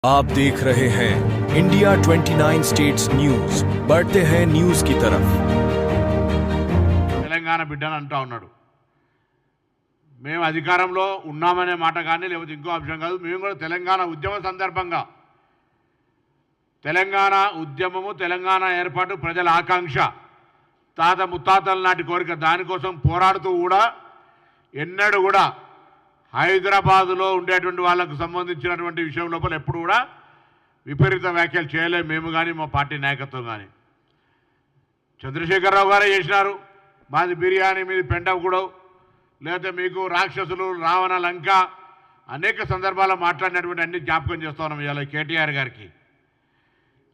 आप देख रहे हैं इंडिया 29 स्टेट्स न्यूज, बढ़ते हैं न्यूज की तरफ। తెలంగాణ బిడ్డని అంటా ఉన్నాడు. మేము అధికారంలో ఉన్నామనే మాట కానీ లేకపోతే ఇంకో అంశం కాదు. మేము కూడా తెలంగాణ ఉద్యమ సందర్భంగా తెలంగాణ ఉద్యమము, తెలంగాణ ఏర్పాటు ప్రజల ఆకాంక్ష, తాత ముత్తాతల నాటి కోరిక, దానికోసం పోరాడుతూ కూడా ఎన్నడూ కూడా హైదరాబాదులో ఉండేటువంటి వాళ్ళకు సంబంధించినటువంటి విషయం లోపల ఎప్పుడు కూడా విపరీత వ్యాఖ్యలు చేయలేము మేము కానీ మా పార్టీ నాయకత్వం కానీ. చంద్రశేఖరరావు గారే చేసినారు, మాది బిర్యానీ, మీది పెండవగూడెం, లేకపోతే మీకు రాక్షసులు, రావణ, లంక, అనేక సందర్భాల్లో మాట్లాడినటువంటి అన్ని జ్ఞాపకం చేస్తూ ఉన్నాం ఇవాళ కేటీఆర్ గారికి.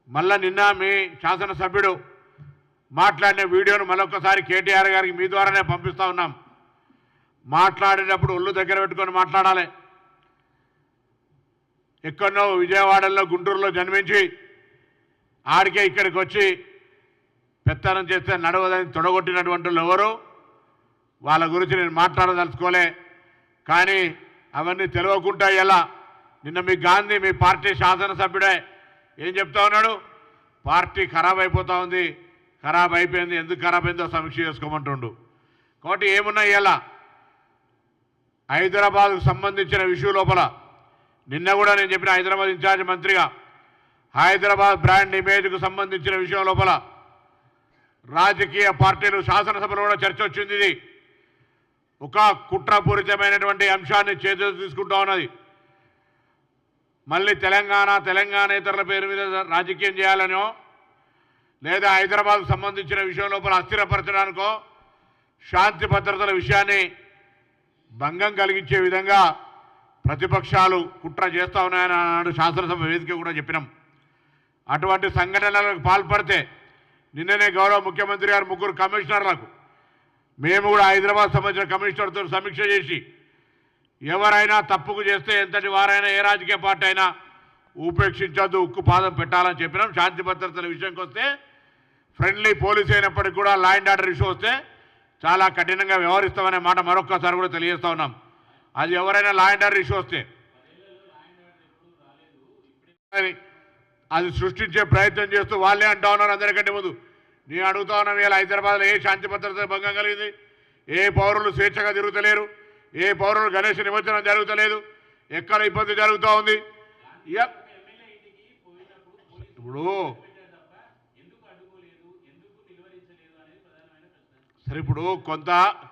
మళ్ళీ నిన్న మీ శాసనసభ్యుడు మాట్లాడిన వీడియోను మరొకసారి కేటీఆర్ గారికి మీ ద్వారానే పంపిస్తూ ఉన్నాం. మాట్లాడేటప్పుడు ఒళ్ళు దగ్గర పెట్టుకొని మాట్లాడాలి. ఎక్కడో విజయవాడలో, గుంటూరులో జన్మించి ఆడికే ఇక్కడికి వచ్చి పెత్తనం చేస్తే నడవదని తొడగొట్టినటువంటి వాళ్ళు ఎవరు, వాళ్ళ గురించి నేను మాట్లాడదలుచుకోలే. కానీ అవన్నీ తెలియకుండా ఎలా నిన్న మీ గాంధీ, మీ పార్టీ శాసనసభ్యుడే ఏం చెప్తా ఉన్నాడు, పార్టీ ఖరాబ్ అయిపోతూ ఉంది, ఖరాబ్ అయిపోయింది, ఎందుకు ఖరాబ్ అయిందో సమీక్ష చేసుకోమంటుండు. కాబట్టి ఏమున్నాయి ఇలా హైదరాబాద్కు సంబంధించిన విషయం లోపల నిన్న కూడా నేను చెప్పిన హైదరాబాద్ ఇన్ఛార్జ్ మంత్రిగా హైదరాబాద్ బ్రాండ్ ఇమేజ్కు సంబంధించిన విషయం లోపల రాజకీయ పార్టీలు శాసనసభలో కూడా చర్చ వచ్చింది. ఇది ఒక కుట్రపూరితమైనటువంటి అంశాన్ని చేతులు తీసుకుంటా ఉన్నది. మళ్ళీ తెలంగాణేతరుల పేరు మీద రాజకీయం చేయాలనో లేదా హైదరాబాద్కు సంబంధించిన విషయం లోపల అస్థిరపరచడానికో శాంతి భద్రతల విషయాన్ని భంగం కలిగించే విధంగా ప్రతిపక్షాలు కుట్ర చేస్తూ ఉన్నాయని అన్నాడు. శాసనసభ వేదిక కూడా చెప్పినాం. అటువంటి సంఘటనలకు పాల్పడితే నిన్ననే గౌరవ ముఖ్యమంత్రి గారు 3 కమిషనర్లకు మేము కూడా హైదరాబాద్ సంబంధించిన కమిషనర్తో సమీక్ష చేసి ఎవరైనా తప్పుకు చేస్తే ఎంతటి వారైనా ఏ రాజకీయ పార్టీ అయినా ఉపేక్షించొద్దు, ఉక్కు పాదం పెట్టాలని చెప్పినాం. శాంతి భద్రతల విషయంకి వస్తే ఫ్రెండ్లీ పోలీస్ అయినప్పటికీ కూడా లా అండ్ ఆర్డర్ ఇష్యూ వస్తే చాలా కఠినంగా వ్యవహరిస్తామనే మాట మరొక్కసారి కూడా తెలియజేస్తూ ఉన్నాం. అది ఎవరైనా లా అండ్ ఆర్డర్ ఇష్యూ వస్తే అది సృష్టించే ప్రయత్నం చేస్తూ వాళ్ళే అంటా ఉన్నారు అందరికంటే ముందు. నేను అడుగుతా ఉన్నాం, ఇలా హైదరాబాద్లో ఏ శాంతి భద్రత భంగం కలిగింది? ఏ పౌరులు స్వేచ్ఛగా తిరుగుతలేరు, ఏ పౌరులు గణేష్ నిమజ్జనం జరుగుతలేదు, ఎక్కడ ఇబ్బంది జరుగుతూ ఉంది? ఇప్పుడు సరే, ఇప్పుడు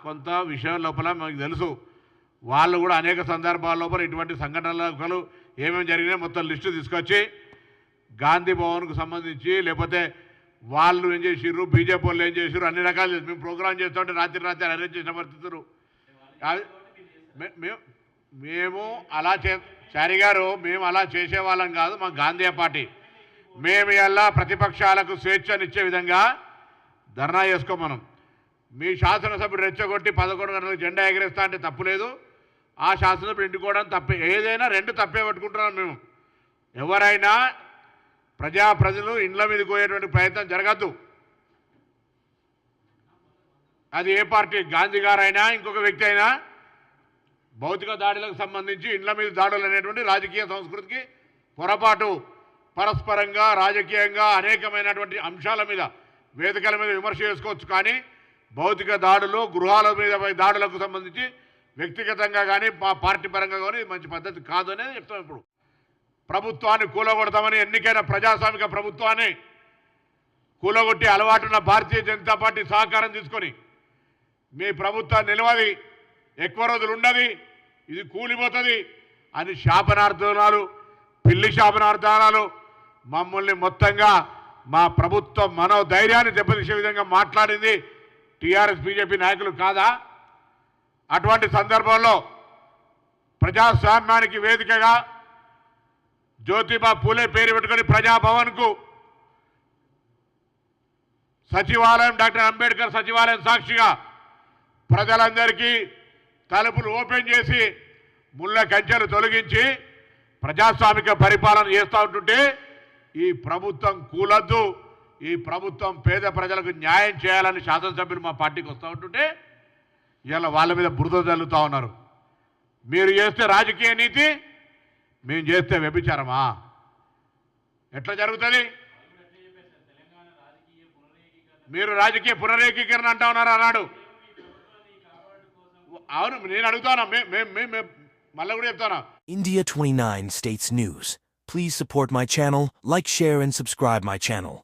కొంత విషయం లోపల మనకు తెలుసు, వాళ్ళు కూడా అనేక సందర్భాల లోపల ఇటువంటి సంఘటనలు ఏమేమి జరిగినాయి మొత్తం లిస్టు తీసుకొచ్చి గాంధీ భవన్కు సంబంధించి లేకపోతే వాళ్ళు ఏం చేసిర్రు, బీజేపీ వాళ్ళు ఏం చేసిర్రు, అన్ని రకాలు మేము ప్రోగ్రాం చేస్తుంటే రాత్రి అరేంజ్ చేసిన పరిస్థితులు. మేము అలా చారి గారు, మేము అలా చేసేవాళ్ళం కాదు. మా గాంధీ పార్టీ మేము ఇలా ప్రతిపక్షాలకు స్వేచ్ఛనిచ్చే విధంగా ధర్నా చేసుకోమనం. మీ శాసనసభ్యుడు రెచ్చగొట్టి 11 గంటలకు జెండా ఎగరేస్తా అంటే తప్పులేదు, ఆ శాసనసభ్యుడు ఇంటికోవడం తప్పే. ఏదైనా 2 తప్పే పట్టుకుంటున్నాం మేము. ఎవరైనా ప్రజలు ఇండ్ల మీదకి పోయేటువంటి ప్రయత్నం జరగద్దు. అది ఏ పార్టీ, గాంధీ గారైనా ఇంకొక వ్యక్తి అయినా భౌతిక దాడులకు సంబంధించి ఇండ్ల మీద దాడులు అనేటువంటి రాజకీయ సంస్కృతికి పొరపాటు. పరస్పరంగా రాజకీయంగా అనేకమైనటువంటి అంశాల మీద వేదికల మీద విమర్శ చేసుకోవచ్చు, కానీ భౌతిక దాడులు, గృహాల మీద దాడులకు సంబంధించి వ్యక్తిగతంగా కానీ పార్టీ పరంగా కానీ మంచి పద్ధతి కాదు అనేది చెప్తాం. ఇప్పుడు ప్రభుత్వాన్ని కూలగొడతామని, ఎన్నికైన ప్రజాస్వామిక ప్రభుత్వాన్ని కూలగొట్టి అలవాటున్న భారతీయ జనతా పార్టీ సహకారం తీసుకొని మీ ప్రభుత్వం నిలవది, ఎక్కువ రోజులు ఉండదు, ఇది కూలిపోతుంది అని శాపనార్థాలు, పిల్లి శాపనార్థాలు మమ్మల్ని మొత్తంగా మా ప్రభుత్వం మనోధైర్యాన్ని దెబ్బతీసే విధంగా మాట్లాడింది టీఆర్ఎస్ బీజేపీ నాయకులు కాదా? అటువంటి సందర్భంలో ప్రజాస్వామ్యానికి వేదికగా జ్యోతిబా పూలే పేరు పెట్టుకొని ప్రజాభవన్కు సచివాలయం, డాక్టర్ అంబేద్కర్ సచివాలయం సాక్షిగా ప్రజలందరికీ తలుపులు ఓపెన్ చేసి ముళ్ళ కంచెలు తొలగించి ప్రజాస్వామిక పరిపాలన చేస్తూ ఉంటుంటే ఈ ప్రభుత్వం కూలద్దు, ఈ ప్రభుత్వం పేద ప్రజలకు న్యాయం చేయాలని శాసనసభ్యులు మా పార్టీకి వస్తూ ఉంటుంటే ఇవాళ వాళ్ళ మీద బురద జల్లుతూ ఉన్నారు. మీరు చేస్తే రాజకీయ నీతి, మేము చేస్తే వ్యభిచారమా? ఎట్లా జరుగుతుంది? మీరు రాజకీయ పునరేకీకరణ అంటా ఉన్నారు అన్నాడు. అవును, నేను అడుగుతాను. మళ్ళీ కూడా చెప్తాను. India 29 States News. Please support my channel, like, share and subscribe my channel.